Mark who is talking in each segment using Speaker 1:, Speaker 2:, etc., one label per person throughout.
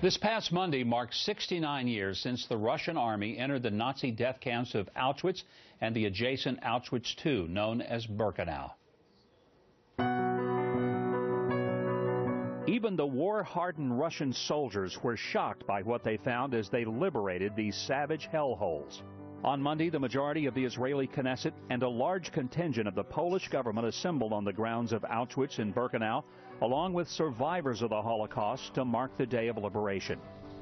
Speaker 1: This past Monday marked 69 years since the Russian army entered the Nazi death camps of Auschwitz and the adjacent Auschwitz II, known as Birkenau. Even the war-hardened Russian soldiers were shocked by what they found as they liberated these savage hellholes. On Monday, the majority of the Israeli Knesset and a large contingent of the Polish government assembled on the grounds of Auschwitz and Birkenau, along with survivors of the Holocaust, to mark the day of liberation.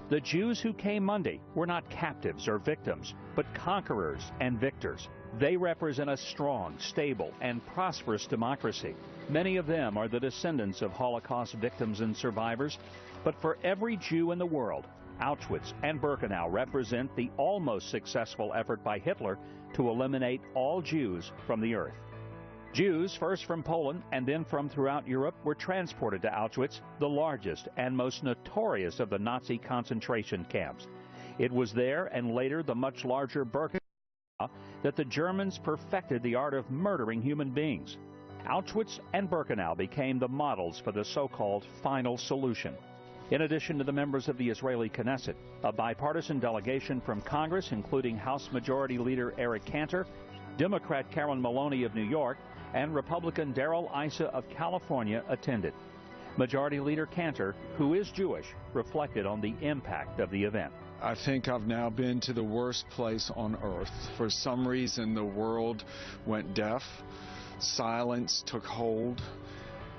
Speaker 1: The Jews who came Monday were not captives or victims, but conquerors and victors. They represent a strong, stable, and prosperous democracy. Many of them are the descendants of Holocaust victims and survivors, but for every Jew in the world, Auschwitz and Birkenau represent the almost successful effort by Hitler to eliminate all Jews from the earth. Jews, first from Poland and then from throughout Europe, were transported to Auschwitz, the largest and most notorious of the Nazi concentration camps. It was there, and later the much larger Birkenau, that the Germans perfected the art of murdering human beings. Auschwitz and Birkenau became the models for the so-called final solution. In addition to the members of the Israeli Knesset, a bipartisan delegation from Congress, including House Majority Leader Eric Cantor, Democrat Carolyn Maloney of New York, and Republican Darrell Issa of California attended. Majority Leader Cantor, who is Jewish, reflected on the impact of the event.
Speaker 2: I think I've now been to the worst place on earth. For some reason, the world went deaf. Silence took hold.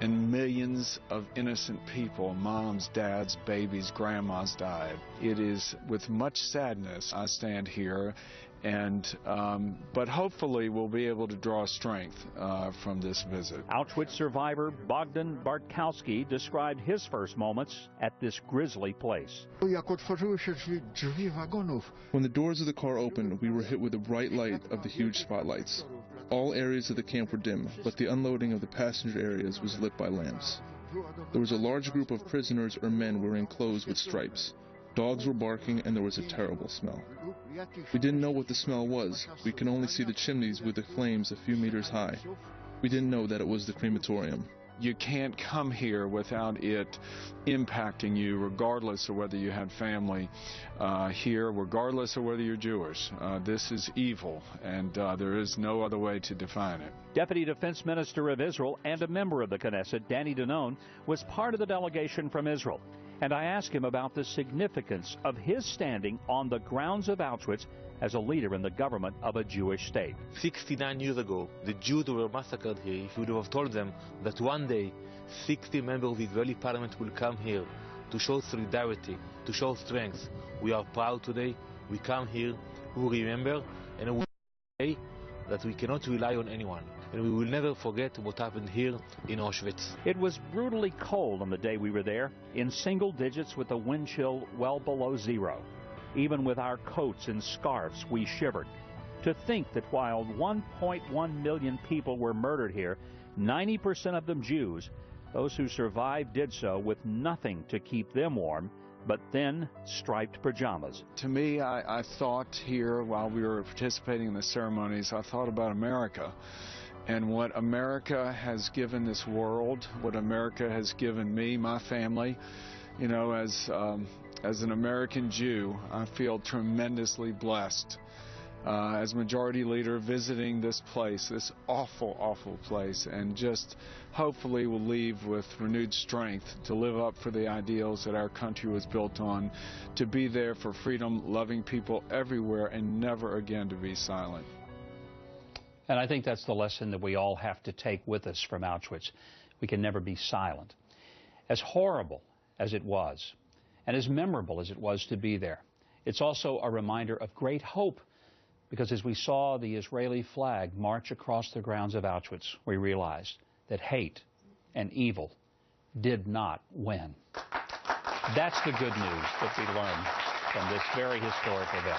Speaker 2: And millions of innocent people, moms, dads, babies, grandmas died. It is with much sadness I stand here, but hopefully we'll be able to draw strength from this visit.
Speaker 1: Auschwitz survivor Bogdan Bartkowski described his first moments at this grisly place.
Speaker 3: When the doors of the car opened, we were hit with the bright light of the huge spotlights. All areas of the camp were dim, but the unloading of the passenger areas was lit by lamps. There was a large group of prisoners or men wearing clothes with stripes. Dogs were barking, and there was a terrible smell. We didn't know what the smell was. We could only see the chimneys with the flames a few meters high. We didn't know that it was the crematorium.
Speaker 2: You can't come here without it impacting you, regardless of whether you had family here, regardless of whether you're Jewish. This is evil, and there is no other way to define it.
Speaker 1: Deputy Defense Minister of Israel and a member of the Knesset, Danny Danon, was part of the delegation from Israel. And I asked him about the significance of his standing on the grounds of Auschwitz as a leader in the government of a Jewish state.
Speaker 4: 69 years ago, the Jews were massacred here. If you would have told them that one day 60 members of the Israeli parliament will come here to show solidarity, to show strength, we are proud today. We come here, we remember, and we say that we cannot rely on anyone. And we will never forget what happened here in Auschwitz.
Speaker 1: It was brutally cold on the day we were there, in single digits with a wind chill well below zero. Even with our coats and scarves, we shivered. To think that while 1.1 million people were murdered here, 90% of them Jews, those who survived did so with nothing to keep them warm but thin, striped pajamas.
Speaker 2: To me, I thought here, while we were participating in the ceremonies, I thought about America. And what America has given this world, what America has given me, my family. You know, as an American Jew, I feel tremendously blessed as Majority Leader visiting this place, this awful, awful place, and just hopefully will leave with renewed strength to live up for the ideals that our country was built on, to be there for freedom, loving people everywhere, and never again to be silent.
Speaker 1: And I think that's the lesson that we all have to take with us from Auschwitz. We can never be silent. As horrible as it was, and as memorable as it was to be there, it's also a reminder of great hope, because as we saw the Israeli flag march across the grounds of Auschwitz, we realized that hate and evil did not win. That's the good news that we learned from this very historic event.